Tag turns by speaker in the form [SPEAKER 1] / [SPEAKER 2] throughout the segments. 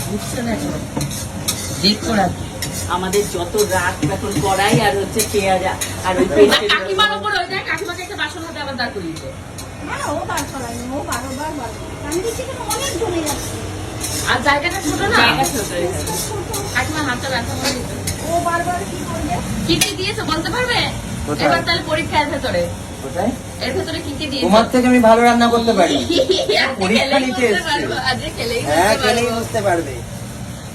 [SPEAKER 1] বুঝছে না এখন দেখো না
[SPEAKER 2] আমাদের যত রাগ এখন করাই আর হচ্ছে পেঁয়াজ আর ওই
[SPEAKER 1] কাকিমার উপর ওই দেখ কাকিমাকে একটা বাসন হাতে আবার দাঁড় করিয়েছে। আর জায়গাটা ছোট না, কাকিমার হাতটা ব্যথা করে দিত। কি কি দিয়েছে বলতে পারবে? এবার তাহলে পরীক্ষার ভেতরে
[SPEAKER 3] কোথায়?
[SPEAKER 1] এর ভেতরে কি কি দিয়েছে?
[SPEAKER 3] তোমার থেকে আমি ভালো রান্না করতে পারি। পরীক্ষা
[SPEAKER 1] খেলেই
[SPEAKER 3] নিতে
[SPEAKER 1] বুঝতে
[SPEAKER 3] এসেছি।
[SPEAKER 1] পারবো, আজকে খেলেই
[SPEAKER 3] হ্যাঁ,
[SPEAKER 1] বুঝতে
[SPEAKER 3] খেলেই
[SPEAKER 1] পারবো।
[SPEAKER 3] বুঝতে পারবে।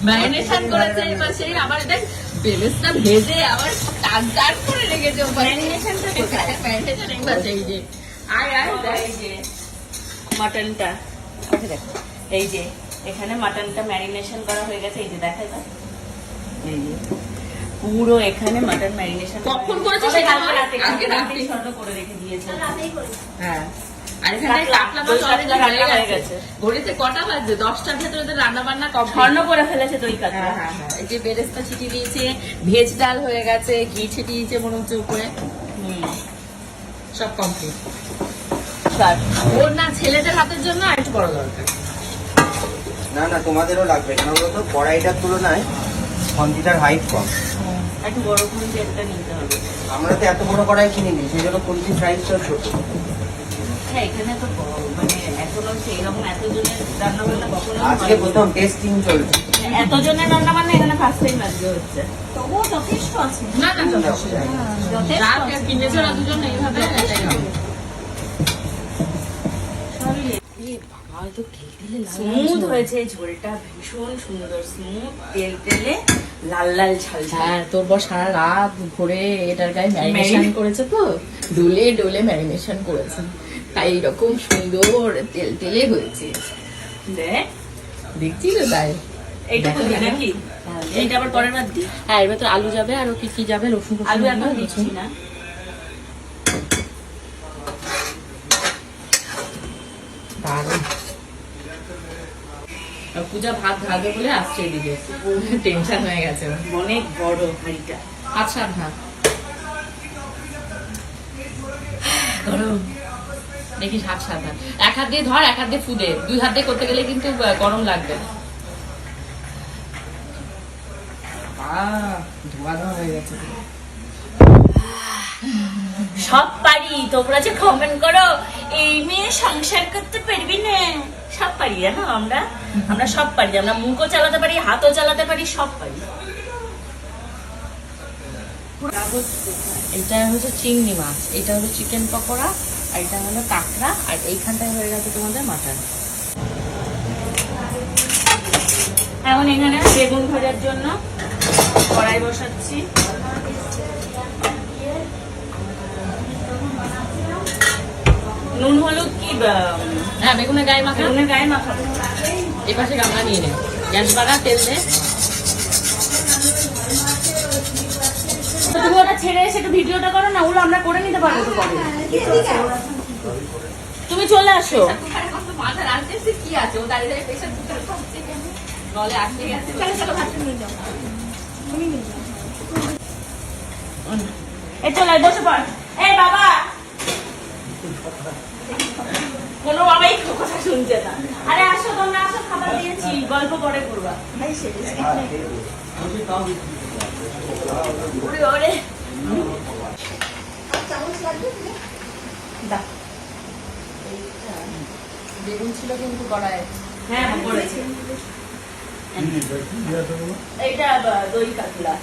[SPEAKER 1] ম্যারিনেশন করেছে এবার সেই আবার দেখ বেলেসটা ভেজে আবার টান টান করে রেখেছে।
[SPEAKER 2] ম্যারিনেশনটা কোথায়?
[SPEAKER 1] ম্যারিনেশন একবার এই যে আয় আয় দেখ
[SPEAKER 2] এই যে মাটনটা দেখো, এই যে এখানে মাটনটা ম্যারিনেশন করা হয়ে গেছে। এই যে দেখাই দাও, এই যে পুরো এখানে মাটন ম্যারিনেশন
[SPEAKER 1] কখন করেছে সেটা
[SPEAKER 2] রাতে
[SPEAKER 1] আজকে রাতে
[SPEAKER 2] ছোট করে রেখে দিয়েছে।
[SPEAKER 1] হ্যাঁ আর এখানে কাতলা মাছ অলরেডি হয়ে গেছে। ঘড়িতে কটা বাজে? 10টার ভেতরে তো রান্না বান্না
[SPEAKER 2] স্বর্ণ করে ফেলেছে দই কাতলা।
[SPEAKER 1] হ্যাঁ হ্যাঁ হ্যাঁ এই যে বেরেস্তা ছিটিয়ে দিয়েছে, ভেজ ডাল হয়ে গেছে, ঘি ছিটিয়েছে মনে হচ্ছে উপরে, সব কমপ্লিট। ওর না ছেলেদের হাতের জন্য আর একটু বড় দরকার।
[SPEAKER 3] না না, তোমাদেরও লাগবে, কেন বলতো কড়াইটার তুলনায় খন্তিটার হাইট কম।
[SPEAKER 2] একটু বড় করে তেলটা নিতে হবে।
[SPEAKER 3] আমরা তো এত বড় কড়াই কিনিনি, সেই জন্য খন্তি সাইজটা ছোট।
[SPEAKER 2] হ্যাঁ, এখানে তো মানে এখনো সেইরকম এতজনের রান্না বান্না কখনো
[SPEAKER 3] আজকে প্রথম টেস্টিং চলছে।
[SPEAKER 2] এতজনের রান্না বান্না এখানে ফার্স্ট টাইম আজকে হচ্ছে। তবুও যথেষ্ট আছে।
[SPEAKER 1] না না যথেষ্ট। যা কিনেছে ওরা দুজন এইভাবে এটাই হবে।
[SPEAKER 2] স্মুথ হয়েছে ঝোলটা, ভীষণ সুন্দর স্মুথ, তেল তেলে লাল লাল ঝাল ঝাল।
[SPEAKER 1] হ্যাঁ তোর বর সারা রাত ভরে এটার গায়ে ম্যারিনেশন করেছে তো, ডোলে ডোলে ম্যারিনেশন করেছে, তাই এরকম সুন্দর তেল তেলে হয়েছে।
[SPEAKER 2] দেখ,
[SPEAKER 1] দেখছি তো তাই।
[SPEAKER 2] এইটা
[SPEAKER 1] দেখো
[SPEAKER 2] দিবি
[SPEAKER 1] দেখো।
[SPEAKER 2] নাকি? এইটা আবার পরের বার দিই।
[SPEAKER 1] হ্যাঁ এবার তো আলু যাবে, আর কি কি যাবে? রসুন টসুন
[SPEAKER 2] আলু এখন
[SPEAKER 1] যাবে,
[SPEAKER 2] দিচ্ছি
[SPEAKER 1] রসুন।
[SPEAKER 2] না।
[SPEAKER 1] দারুণ। আর পূজা ভাত ঢালবে বলে আসছে এদিকে, টেনশন হয়ে গেছে ওর।
[SPEAKER 2] অনেক বড় হাঁড়িটা।
[SPEAKER 1] আচ্ছা ভাত গরম দেখিস, হাত সাবধান, এক হাত দিয়ে ধর, এক হাত দিয়ে ফুদে, দুই হাত দিয়ে করতে গেলে কিন্তু গরম লাগবে। ধোয়া ধোয়া হয়ে গেছে।
[SPEAKER 2] সব পারি, তোমরা যে কমেন্ট করো এই মেয়ে সংসার করতে পারবি না, সব পারি জানো আমরা। আমরা সব পারি, আমরা মুখও চালাতে পারি, হাতও চালাতে পারি, সব পারি।
[SPEAKER 1] এটা হচ্ছে চিংড়ি মাছ, এটা হলো চিকেন পকোড়া, আর এটা হলো কাঁকড়া, আর এইখানটায় হয়ে গেছে তোমাদের মাটন।
[SPEAKER 2] এখন এখানে বেগুন ভাজার জন্য কড়াই বসাচ্ছি। নুন হলুদ কি
[SPEAKER 1] হ্যাঁ বেগুনের গায়ে মাখা,
[SPEAKER 2] বেগুনের গায়ে মাখাবো।
[SPEAKER 1] এই পাশে গামলা নিয়ে নে, গ্যাস বাড়া, তেল দে।
[SPEAKER 2] তুমি ওটা ছেড়ে এসে একটু ভিডিওটা করো না, ওগুলো আমরা করে নিতে পারবো তো পরে। তুমি চলে আসো।
[SPEAKER 1] মাথা রাখতে কি আছে, ও দাঁড়িয়ে দাঁড়িয়ে প্রেশার কুকার খাচ্ছে, নলে আসতে গেছে।
[SPEAKER 2] এই চলে আয়, বসে পড়। এই বাবা, কোনো বাবাই কথা শুনছে না। আরে আসো, তোমরা আসো, খাবার দিয়েছি, গল্প পরে করবা। ওরে ওরে দাও।
[SPEAKER 1] বেগুন ছিল কিন্তু কড়াই।
[SPEAKER 2] হ্যাঁ করেছি। এইটা দই কাতলা।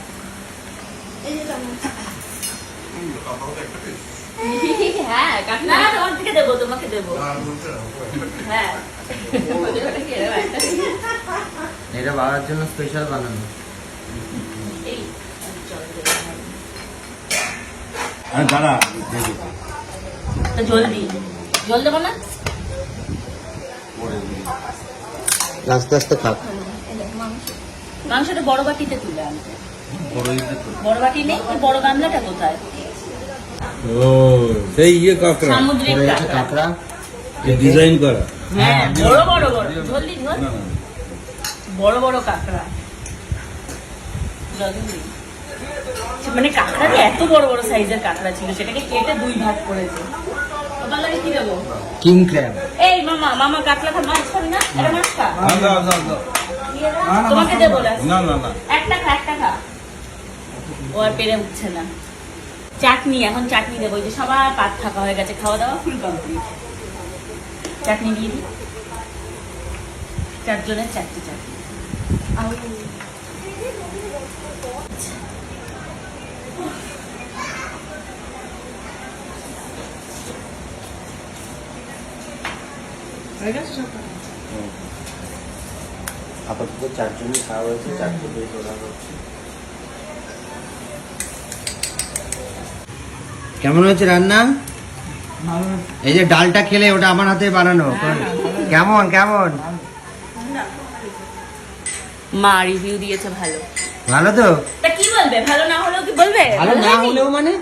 [SPEAKER 1] হ্যাঁ
[SPEAKER 2] না তোমার থেকে দেবো, তোমাকে দেবো। হ্যাঁ
[SPEAKER 3] এটা বাবার জন্য স্পেশাল বানানো।
[SPEAKER 2] এই
[SPEAKER 4] দাঁড়া,
[SPEAKER 2] জল দিই, জল দেবো না।
[SPEAKER 3] আস্তে আস্তে খাক।
[SPEAKER 2] মাংসটা বড় বাটিতে তুলে আনতে। বড় বাটি নেই, ওই বড় গামলাটা কোথায়?
[SPEAKER 4] ও সেই ইয়ে কাঁকড়া,
[SPEAKER 2] সামুদ্রিক কাঁকড়া।
[SPEAKER 3] কাঁকড়া
[SPEAKER 4] ডিজাইন করা।
[SPEAKER 2] হ্যাঁ বড় বড় বড়, ঝোল দিই ঝোল। বড় বড় কাঁকড়া, জল দিই। মানে কাঁকড়াতে এত বড় বড় সাইজের কাঁকড়া ছিল, সেটাকে কেটে দুই ভাগ করেছে। ওটার লাগে কি দেবো?
[SPEAKER 3] King crab.
[SPEAKER 2] এই মামা, মামা কাঁকড়াটা মাছ খাবি না? এটা মাছ খা। দিয়ে দাও। তোমাকে দেবো না
[SPEAKER 4] না না না
[SPEAKER 2] একটা খা ও আর পেরে উঠছে না চাটনি এখন চাটনি দেবো ওই যে সবার পাত থাকা হয়ে গেছে খাওয়া দাওয়া ফুল কমপ্লিট চাটনি দিয়ে দিই 4 জনের 4টি চাটনি
[SPEAKER 1] হয়ে গেছে সব?
[SPEAKER 3] আপাতত 4 জনই খাওয়া হয়েছে, 4টে দিয়ে তোলা হচ্ছে। কেমন হয়েছে রান্না? এই যে ডালটা খেলে ওটা আমার হাতে বানানো। কেমন কেমন?
[SPEAKER 2] মা রিভিউ দিয়েছে ভালো
[SPEAKER 3] ভালো তো?
[SPEAKER 2] তা কি বলবে ভালো না হলেও কি বলবে
[SPEAKER 3] ভালো না
[SPEAKER 2] হয়নি?
[SPEAKER 3] হলেও মানে?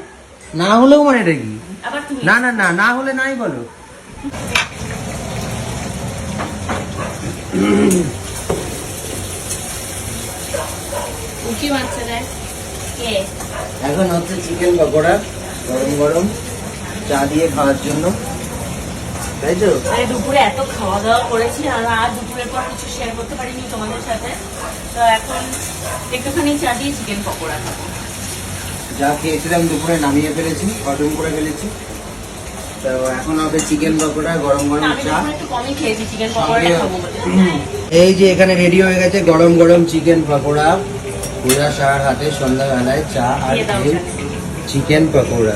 [SPEAKER 3] না হলেও মানে এটা কি?
[SPEAKER 2] আবার তুমি
[SPEAKER 3] না না না না হলে নাই বলো।
[SPEAKER 1] উকি মারছে দেখ।
[SPEAKER 2] কে
[SPEAKER 3] এখন হচ্ছে চিকেন পকোড়া গরম গরম চা দিয়ে খাওয়ার জন্য, তাই তো?
[SPEAKER 2] আরে দুপুরে এত খাওয়া দাওয়া করেছি আর আজ দুপুরের পর কিছু শেয়ার করতে পারিনি তোমাদের সাথে তো এখন একটুখানি চা দিয়ে চিকেন পকোড়া খাবো
[SPEAKER 3] যা খেয়েছিলাম দুপুরে নামিয়ে ফেলেছি, হজম করে ফেলেছি। তো এখন হবে চিকেন পকোড়া গরম
[SPEAKER 2] না,
[SPEAKER 3] গরম
[SPEAKER 2] আমি
[SPEAKER 3] চা।
[SPEAKER 2] দুপুরে একটু কমই খেয়েছি চিকেন পকোড়াটা খাবো বলে
[SPEAKER 3] এই যে এখানে রেডি হয়ে গেছে গরম গরম চিকেন পকোড়া, পূজা সাহার হাতে সন্ধ্যাবেলায় চা আর
[SPEAKER 2] দিয়ে দাও
[SPEAKER 3] এই
[SPEAKER 2] চাটনি।
[SPEAKER 3] চিকেন পকোড়া।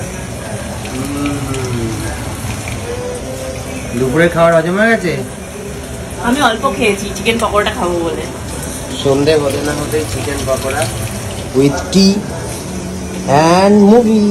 [SPEAKER 3] দুপুরে খাওয়ার হজম হয়ে গেছে?
[SPEAKER 2] আমি অল্প খেয়েছি চিকেন পকোড়াটা খাবো বলে
[SPEAKER 3] সন্ধে হতে না হতে chicken pakora with T and movie.